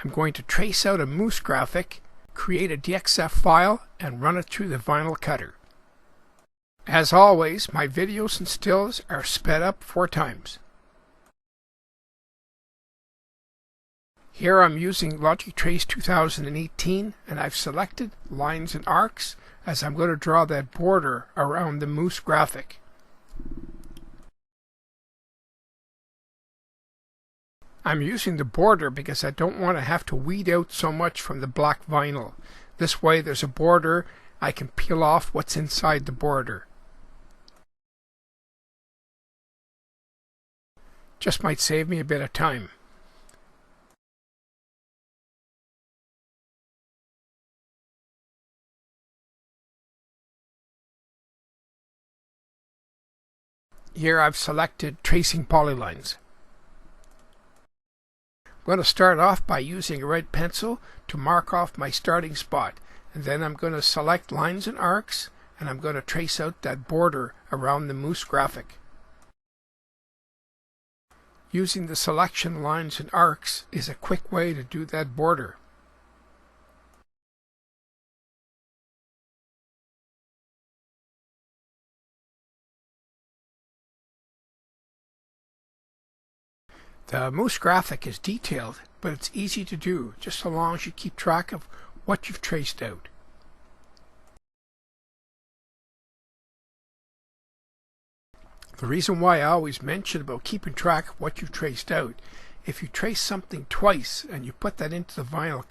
I'm going to trace out a moose graphic, create a DXF file, and run it through the vinyl cutter. As always, my videos and stills are sped up 4 times. Here I'm using Logic Trace 2018, and I've selected lines and arcs as I'm going to draw that border around the moose graphic. I'm using the border because I don't want to have to weed out so much from the black vinyl. This way there's a border, I can peel off what's inside the border. Just might save me a bit of time. Here I've selected tracing polylines. I'm going to start off by using a red pencil to mark off my starting spot, and then I'm going to select lines and arcs, and I'm going to trace out that border around the moose graphic. Using the selection lines and arcs is a quick way to do that border. The moose graphic is detailed, but it's easy to do, just so long as you keep track of what you've traced out. The reason why I always mention about keeping track of what you've traced out, if you trace something twice and you put that into the vinyl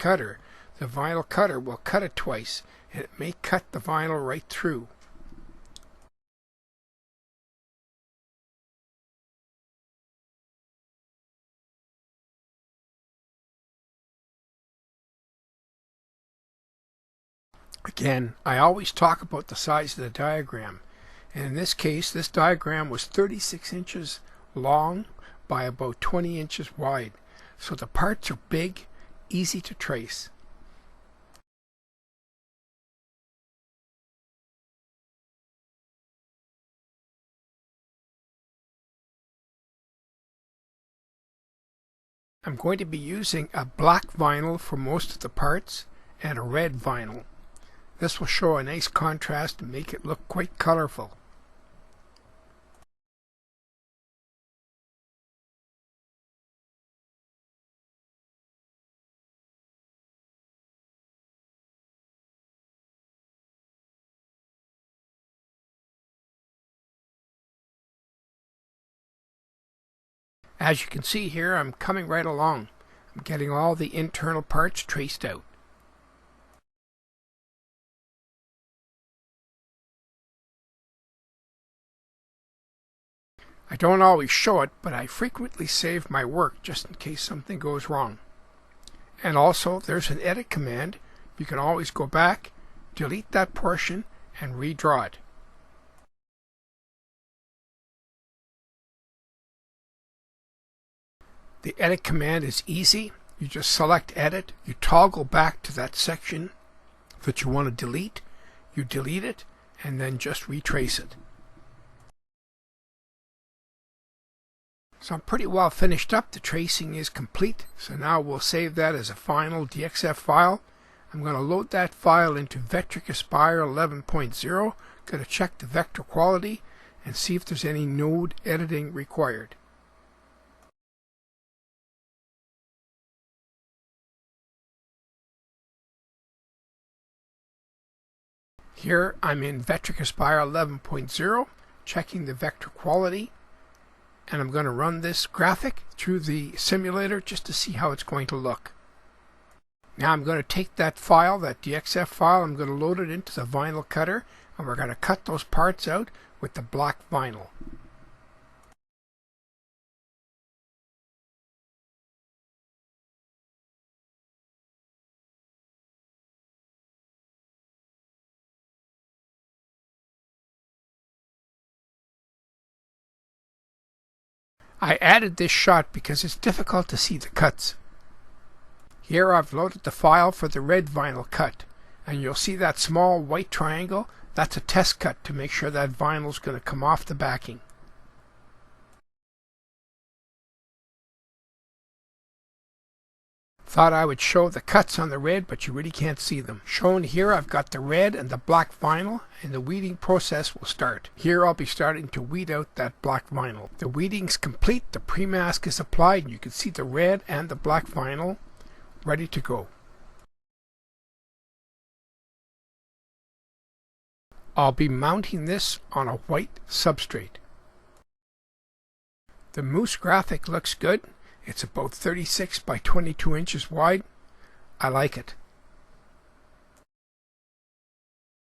cutter will cut it twice, and it may cut the vinyl right through. Again, I always talk about the size of the diagram, and in this case this diagram was 36 inches long by about 20 inches wide, so the parts are big, easy to trace. I'm going to be using a black vinyl for most of the parts and a red vinyl. This will show a nice contrast and make it look quite colorful. As you can see here, I'm coming right along. I'm getting all the internal parts traced out. I don't always show it, but I frequently save my work just in case something goes wrong. And also, there's an edit command. You can always go back, delete that portion, and redraw it. The edit command is easy. You just select edit, you toggle back to that section that you want to delete, you delete it, and then just retrace it. So I'm pretty well finished up. The tracing is complete. So now we'll save that as a final DXF file. I'm going to load that file into Vectric Aspire 11.0. Going to check the vector quality and see if there's any node editing required. Here I'm in Vectric Aspire 11.0, checking the vector quality. And I'm going to run this graphic through the simulator just to see how it's going to look. Now I'm going to take that file, that DXF file, I'm going to load it into the vinyl cutter, and we're going to cut those parts out with the black vinyl. I added this shot because it's difficult to see the cuts. Here I've loaded the file for the red vinyl cut, and you'll see that small white triangle. That's a test cut to make sure that vinyl is going to come off the backing. Thought I would show the cuts on the red, but you really can't see them. Shown here, I've got the red and the black vinyl, and the weeding process will start. Here I'll be starting to weed out that black vinyl. The weeding's complete, the pre-mask is applied, and you can see the red and the black vinyl ready to go. I'll be mounting this on a white substrate. The moose graphic looks good. It's about 36 by 22 inches wide. I like it.